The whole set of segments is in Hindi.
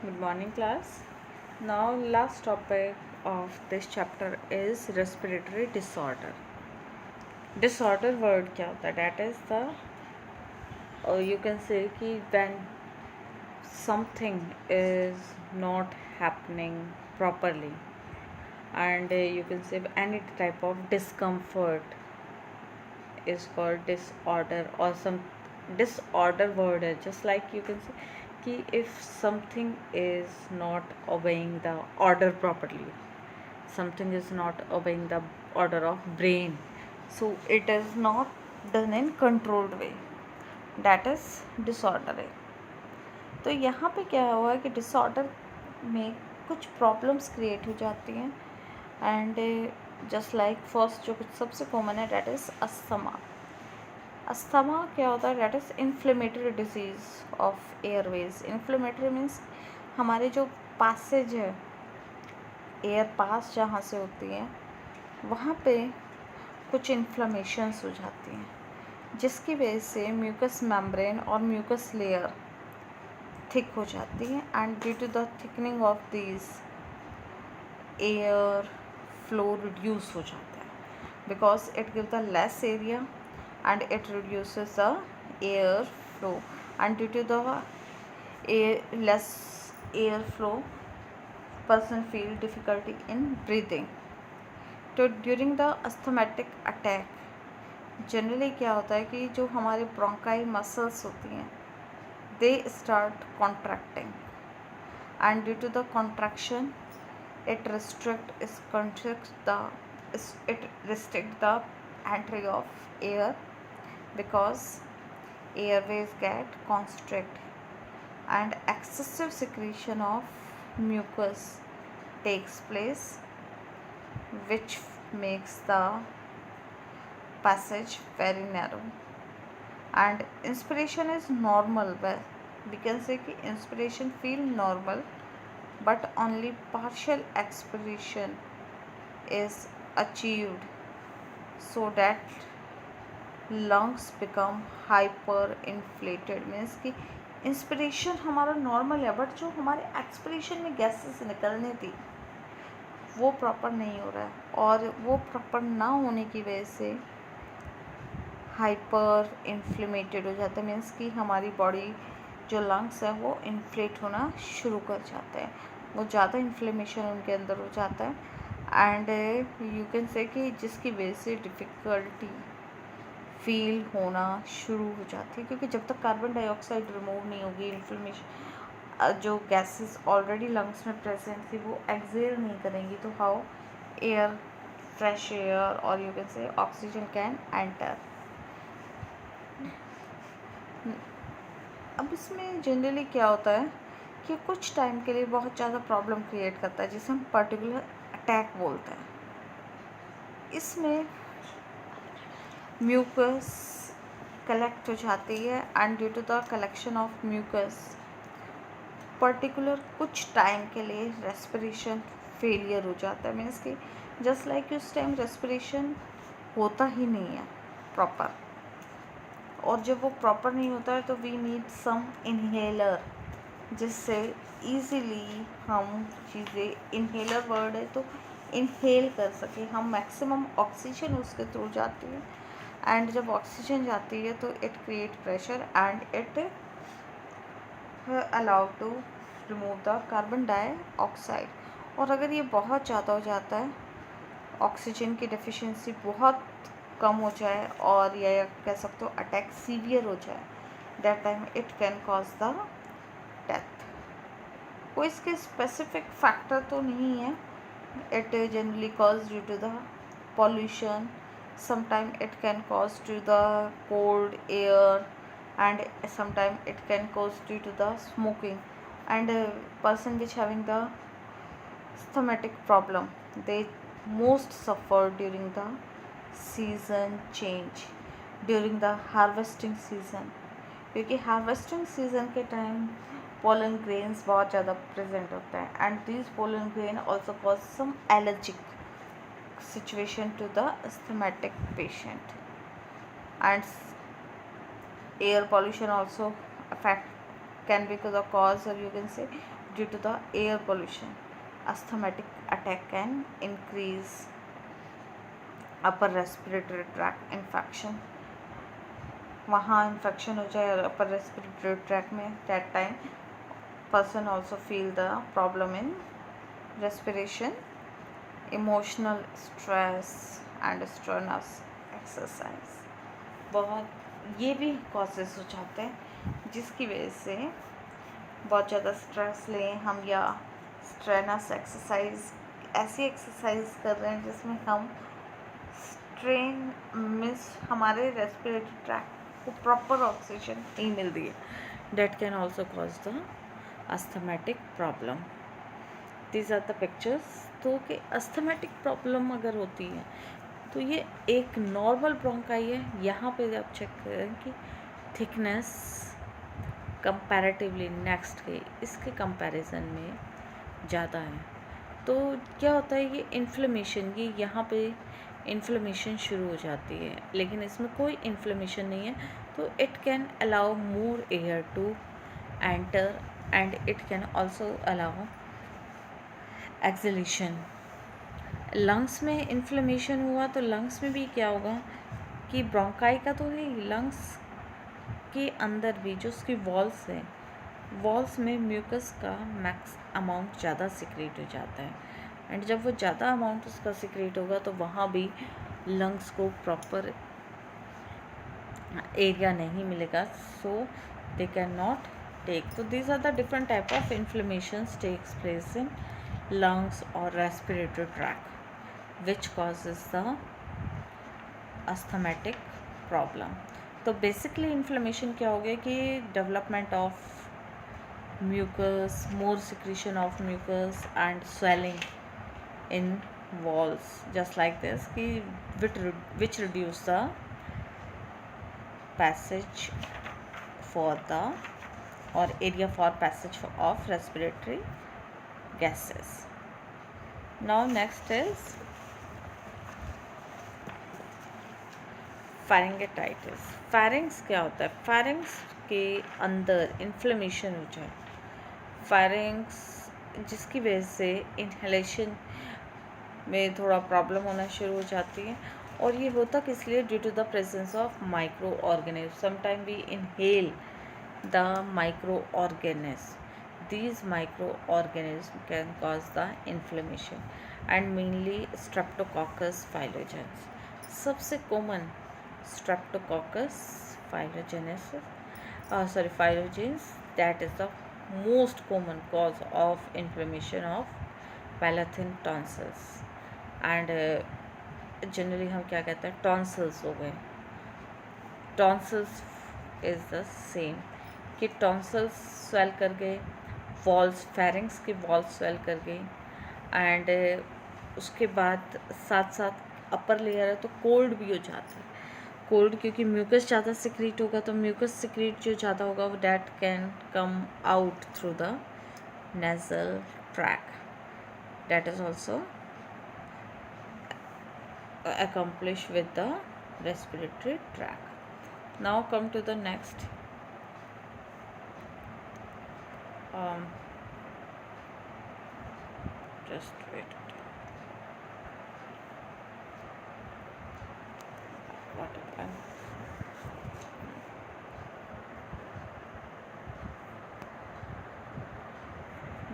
Good morning, class. Now, last topic of this chapter is respiratory disorder. Disorder word क्या होता है? That is the you can say कि when something is not happening properly, and you can say any type of discomfort is called disorder, or some disorder word है, just like you can say कि if something is not obeying the order properly, something is not obeying the order of brain, so it is not done in controlled way, that is disorder है. तो यहाँ पे क्या हुआ कि डिसऑर्डर में कुछ प्रॉब्लम्स क्रिएट हो जाती हैं एंड जस्ट लाइक फर्स्ट जो कुछ सबसे कॉमन है डैट इज़ अस्थमा. अस्थमा क्या होता है? That is inflammatory disease of Airways. Inflammatory means हमारे जो पासेज है, एयर पास जहाँ से होती है वहाँ पे कुछ इन्फ्लेमेशंस हो जाती हैं, जिसकी वजह से म्यूकस मेम्ब्रेन और म्यूकस लेयर थिक हो जाती है and due to the thickening of this air flow reduce हो जाता है because it give the less area and it reduces the air flow and due to the less air flow person feel difficulty in breathing. तो during the asthmatic attack generally क्या होता है कि जो हमारे ब्रोंकाई मसल्स होती हैं they start contracting and due to the contraction it restrict the entry of air because airways get constrict and excessive secretion of mucus takes place which makes the passage very narrow and inspiration is normal. Well, we can say कि inspiration feel normal but only partial expiration is achieved so that lungs become hyper inflated. Means कि इंस्पिरेशन हमारा नॉर्मल है बट जो हमारे एक्सपिरेशन में गैसेस निकलनी थी वो प्रॉपर नहीं हो रहा है और वो प्रॉपर ना होने की वजह से हाइपर इन्फ्लेमेटेड हो जाता है. मीन्स कि हमारी बॉडी जो लंग्स है वो इन्फ्लेट होना शुरू कर जाते हैं, वो ज़्यादा इन्फ्लेमेशन उनके अंदर हो जाता है एंड यू कैन से कि जिसकी वजह से डिफ़िकल्टी फील होना शुरू हो जाती है क्योंकि जब तक कार्बन डाइऑक्साइड रिमूव नहीं होगी इन्फ्लेमेशन जो गैसेस ऑलरेडी लंग्स में प्रेजेंट थी वो एक्सेल नहीं करेंगी तो हाउ एयर फ्रेश एयर और you can say oxygen can enter. अब इसमें जनरली क्या होता है कि कुछ टाइम के लिए बहुत ज़्यादा प्रॉब्लम क्रिएट करता है जिसे हम पर्टिकुलर अटैक बोलते हैं. इसमें म्यूकस कलेक्ट हो जाती है and due to the collection of mucus particular कुछ टाइम के लिए रेस्पिरेशन फेलियर हो जाता है. मीन्स कि जस्ट लाइक उस टाइम रेस्पिरेशन होता ही नहीं है प्रॉपर और जब वो प्रॉपर नहीं होता है तो वी नीड सम इन्हेलर जिससे ईज़िली हम चीज़ें, इन्हेलर वर्ड है तो इन्हेल कर सके हम. मैक्सिमम ऑक्सीजन उसके थ्रू जाती है एंड जब ऑक्सीजन जाती है तो it create pressure and it allow to remove the carbon dioxide. और अगर ये बहुत ज़्यादा हो जाता है, ऑक्सीजन की डेफिशिएंसी बहुत कम हो जाए और या कह सकते हो अटैक सीवियर हो जाए, that time it can cause the death. कोई इसके स्पेसिफिक फैक्टर तो नहीं है. It generally cause due to the pollution, sometime it can cause to the cold air and sometime it can cause due to the smoking and a person which having the asthmatic problem they most suffer during the season change, during the harvesting season क्योंकि हार्वेस्टिंग सीजन के टाइम पोलन ग्रेन्स बहुत ज़्यादा प्रेजेंट होता है and this pollen grain also cause some allergic situation to the asthmatic patient and air pollution also affect can be the cause, or you can say due to the air pollution. Asthmatic attack can increase upper respiratory tract infection. वहाँ इन्फेक्शन हो जाए अपर रेस्पिरेटरी ट्रैक में, that time person also feel the problem in respiration. Emotional stress and strenuous exercise, बहुत ये भी कॉजेस हो जाते हैं जिसकी वजह से बहुत ज़्यादा स्ट्रेस लें हम या स्ट्रेनस एक्सरसाइज, ऐसी एक्सरसाइज कर रहे हैं जिसमें हम स्ट्रेन मिस हमारे रेस्पिरेटरी ट्रैक को प्रॉपर ऑक्सीजन नहीं मिल रही है, that can also cause the asthmatic problem. These are the pictures. तो कि अस्थमेटिक प्रॉब्लम अगर होती है तो ये एक नॉर्मल ब्रोंकाई है. यहाँ पे आप चेक करें कि थिकनेस कंपैरेटिवली नेक्स्ट के इसके कंपैरिजन में ज़्यादा है. तो क्या होता है, ये इन्फ्लेमेशन, ये यहाँ पे इन्फ्लेमेशन शुरू हो जाती है, लेकिन इसमें कोई इन्फ्लेमेशन नहीं है. तो it can allow more air to enter and it can also allow exhalation. Lungs में इन्फ्लेमेशन हुआ तो लंग्स में भी क्या होगा कि ब्रोंकाई का तो नहीं, लंग्स के अंदर भी जो उसकी वॉल्स हैं, वॉल्स में म्यूकस का मैक्स अमाउंट ज़्यादा सिक्रेट हो जाता है. एंड जब वो ज़्यादा अमाउंट उसका सिक्रेट होगा तो वहाँ भी लंग्स को प्रॉपर एरिया नहीं मिलेगा, so they can not take. तो दीज आर द different type of inflammations takes place in lungs or respiratory tract which causes the asthmatic problem. तो basically inflammation क्या हो गया कि development of mucus, more secretion of mucus and swelling in walls just like this कि which reduce the passage for the or area for passage of respiratory gases. Now next is pharyngitis. Pharynx क्या होता है? Pharynx के अंदर इन्फ्लेमेशन हो जाए, pharynx जिसकी वजह से इनहेलेशन में थोड़ा प्रॉब्लम होना शुरू हो जाती है. और ये होता किस लिए? Due to the presence of micro organism. Sometime we inhale the micro organism. These microorganisms can cause the inflammation and mainly Streptococcus phylogenes. सबसे common Streptococcus phylogenes, that is the most common cause of inflammation of palatine tonsils. And generally हम क्या कहते हैं, tonsils हो गए. Tonsils is the same कि tonsils swell कर गए, वॉल्स फेरिंग्स की वॉल्स स्वेल कर गई. एंड उसके बाद साथ साथ अपर लेयर है तो कोल्ड भी हो जाता है. कोल्ड क्योंकि म्यूकस ज़्यादा सिक्रीट होगा, तो म्यूकस सिक्रीट जो ज़्यादा होगा वो that can come out through the nasal track. That is also accomplished with the respiratory tract. Now come to the next. Just wait. What happened?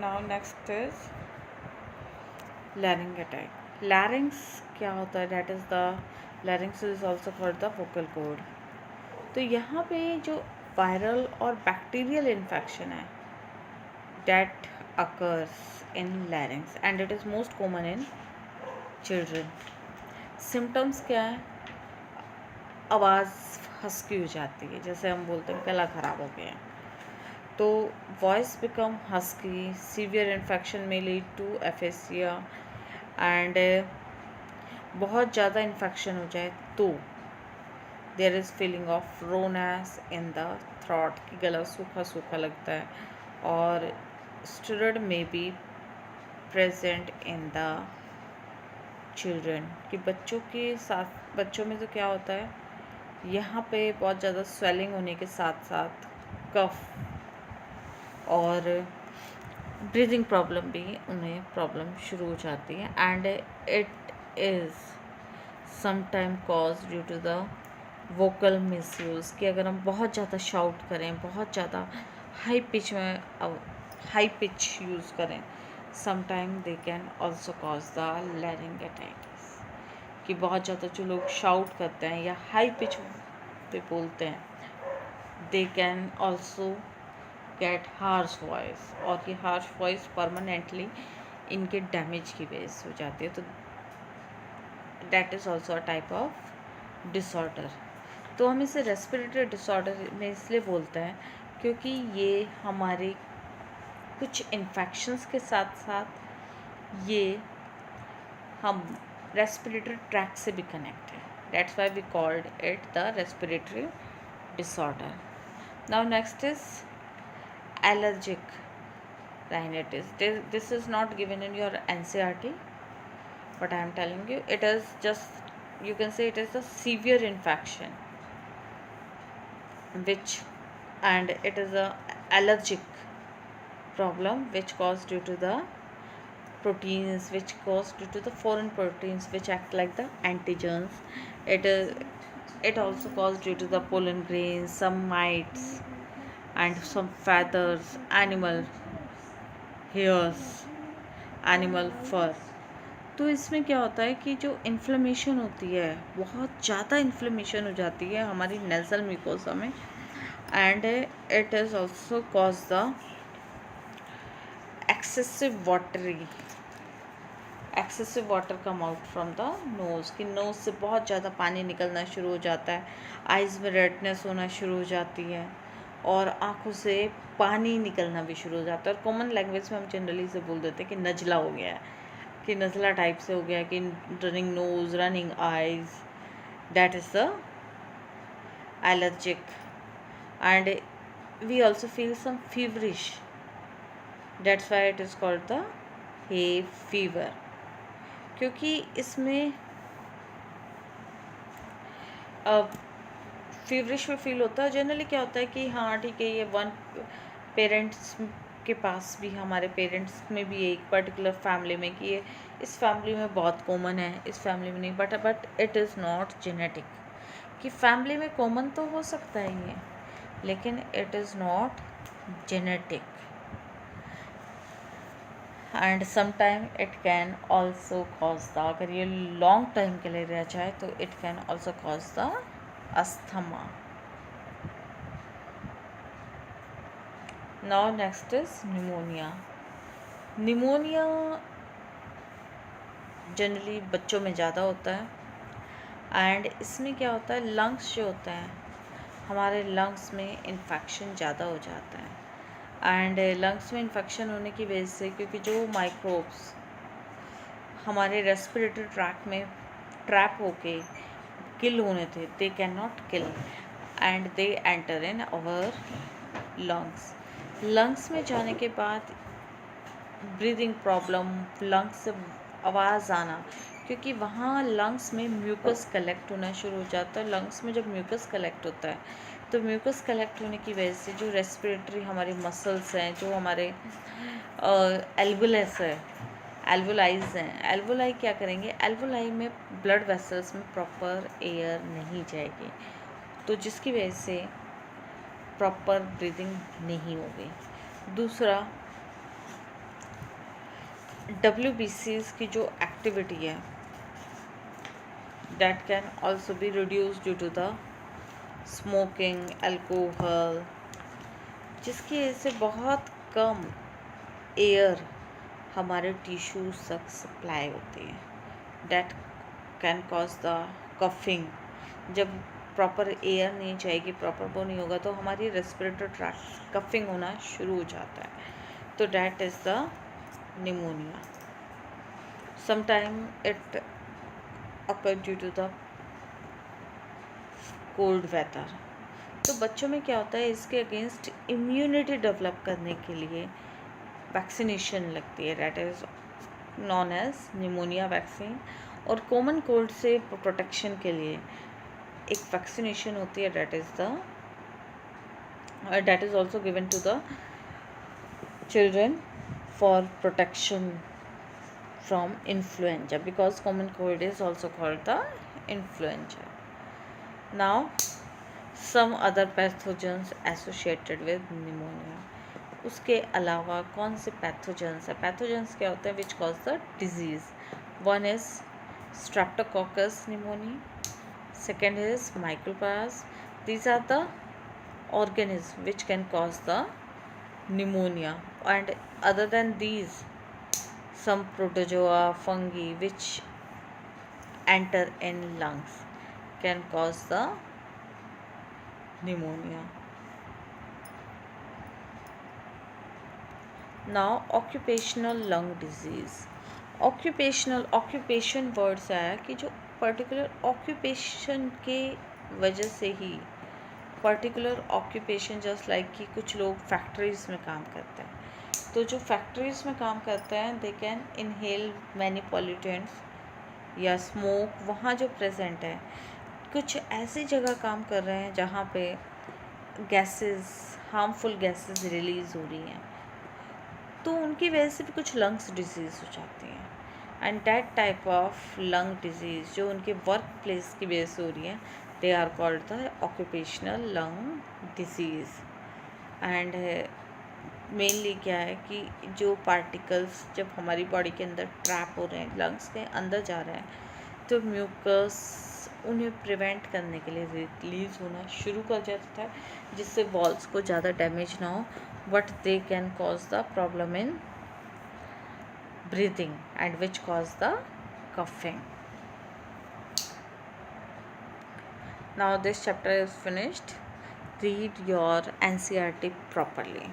Now next is laryngitis. Larynx क्या होता है? That is the larynx is also called the vocal cord. तो यहाँ पे जो वायरल और बैक्टीरियल इन्फेक्शन है that occurs in larynx and it is most common in children. Symptoms क्या है? आवाज़ हस्की हो जाती है, जैसे हम बोलते हैं गला ख़राब हो गया. तो voice become husky. Severe infection में लीड टू एफेसिया. एंड बहुत ज़्यादा इन्फेक्शन हो जाए तो there is feeling of rawness in the throat कि गला सूखा सूखा लगता है. और stridor may be present in the children कि बच्चों के साथ, बच्चों में तो क्या होता है, यहाँ पे बहुत ज़्यादा स्वेलिंग होने के साथ साथ कफ और ब्रीदिंग प्रॉब्लम भी उन्हें प्रॉब्लम शुरू हो जाती है and it is sometime cause due to the vocal misuse कि अगर हम बहुत ज़्यादा शाउट करें, बहुत ज़्यादा हाई पिच में हाई पिच यूज़ करें, sometime they can also cause the laryngitis कि बहुत ज़्यादा जो लोग शाउट करते हैं या हाई पिच पे बोलते हैं, दे can also get harsh voice और ये हार्श वॉइस परमानेंटली इनके डैमेज की वजह से हो जाती है। तो that is also a type of disorder. तो हम इसे रेस्पिरेटरी डिसऑर्डर में इसलिए बोलते हैं क्योंकि ये हमारे कुछ इन्फेक्शंस के साथ साथ ये हम रेस्पिरेटरी ट्रैक से भी कनेक्ट है। That's why we called it the respiratory disorder. Now next is allergic rhinitis. This is not given in your NCERT, but I am telling you it is just, you can say it is a severe infection which, and it is a allergic problem which caused due to the proteins, which caused due to the foreign proteins which act like the antigens. It also caused due to the pollen grains, some mites and some feathers, animal hairs, animal fur. तो इसमें क्या होता है कि जो इन्फ्लेमेशन होती है, बहुत ज़्यादा इन्फ्लेमेशन हो जाती है हमारी नेज़ल म्यूकोसा में and it is also cause the excessive water come out from the nose कि नोज़ से बहुत ज़्यादा पानी निकलना शुरू हो जाता है, आइज़ में रेडनेस होना शुरू हो जाती है और आँखों से पानी निकलना भी शुरू हो जाता है। और कॉमन लैंग्वेज में हम जनरली से बोल देते हैं कि नज़ला हो गया है, कि नज़ला टाइप से हो गया है, कि running nose, running eyes, that is the allergic. And we also feel some feverish, that's why it is called the hay fever, क्योंकि इसमें फीवरिश में फील होता है। जनरली क्या होता है कि हाँ ठीक है, ये वन पेरेंट्स के पास भी, हमारे पेरेंट्स में भी एक पर्टिकुलर फैमिली में कि ये इस फैमिली में बहुत कॉमन है, इस फैमिली में नहीं, but it is not genetic. कि फैमिली में कॉमन तो हो सकता है ये, लेकिन it is not genetic. And sometime it can also cause the, अगर ये लॉन्ग टाइम के लिए रह जाए तो it can also cause the asthma. Now next is pneumonia. Pneumonia generally बच्चों में ज़्यादा होता है एंड इसमें क्या होता है, लंग्स जो होते हैं हमारे, लंग्स में इन्फेक्शन ज़्यादा हो जाता है एंड लंग्स में इन्फेक्शन होने की वजह से, क्योंकि जो माइक्रोब्स हमारे रेस्पिरेटरी ट्रैक में ट्रैप होके किल होने थे, they can not kill and they enter in our lungs. Lungs में जाने के बाद ब्रीदिंग प्रॉब्लम, लंग्स से आवाज़ आना, क्योंकि वहाँ लंग्स में म्यूकस कलेक्ट होना शुरू हो जाता है। लंग्स में जब म्यूकस कलेक्ट होता है तो म्यूकस कलेक्ट होने की वजह से जो रेस्पिरेटरी हमारे मसल्स हैं, जो हमारे एल्वुलस है, एल्वुलाइज हैं, एल्वुलाई क्या करेंगे, एल्वुलाई में ब्लड वेसल्स में प्रॉपर एयर नहीं जाएगी, तो जिसकी वजह से प्रॉपर ब्रीदिंग नहीं होगी। दूसरा, WBCs की जो एक्टिविटी है, that can also be reduce due to the smoking, alcohol, जिसकी वजह से बहुत कम एयर हमारे टिश्यूज तक सप्लाई होती है। That can cause the coughing. जब प्रॉपर एयर नहीं जाएगी, प्रॉपर वो नहीं होगा, तो हमारी रेस्पिरेटरी ट्रैक कफिंग होना शुरू हो जाता है, तो that is the pneumonia. Sometime it occur due to the cold weather. तो बच्चों में क्या होता है, इसके अगेंस्ट इम्यूनिटी डेवलप करने के लिए वैक्सीनेशन लगती है, that is known as pneumonia vaccine. और कॉमन कोल्ड से प्रोटेक्शन के लिए एक वैक्सीनेशन होती है, that is also given to the children for protection from influenza, because common cold is also called the influenza. Now, some other pathogens associated with pneumonia. उसके अलावा कौन से पैथोजेंस है? पैथोजेंस क्या होते हैं? Which cause the disease. One is Streptococcus pneumoniae, second is mycoplasma. These are the organisms which can cause the pneumonia, and other than these, some protozoa, fungi which enter in lungs can cause the pneumonia. Now, occupational lung disease. Occupation word से आया कि जो पर्टिकुलर ऑक्यूपेशन के वजह से ही, पर्टिकुलर ऑक्यूपेशन जस्ट लाइक कि कुछ लोग फैक्ट्रीज़ में काम करते हैं, तो जो फैक्ट्रीज़ में काम करते हैं they can inhale many pollutants या स्मोक. वहाँ जो प्रेजेंट है, कुछ ऐसी जगह काम कर रहे हैं जहाँ पे गैसेस, हार्मफुल गैसेस रिलीज़ हो रही हैं, तो उनकी वजह से भी कुछ लंग्स डिजीज़ हो जाती हैं. And that type of lung disease जो उनके वर्क प्लेस की वजह से हो रही है, they are called the occupational lung disease. And mainly क्या है कि जो पार्टिकल्स जब हमारी बॉडी के अंदर ट्रैप हो रहे हैं, लंग्स के अंदर जा रहे हैं, तो म्यूकस उन्हें प्रिवेंट करने के लिए रिलीज़ होना शुरू कर जाता है, जिससे वॉल्स को ज़्यादा डैमेज ना हो, but they can cause the problem in breathing and which cause the coughing. Now this chapter is finished. Read your NCERT properly.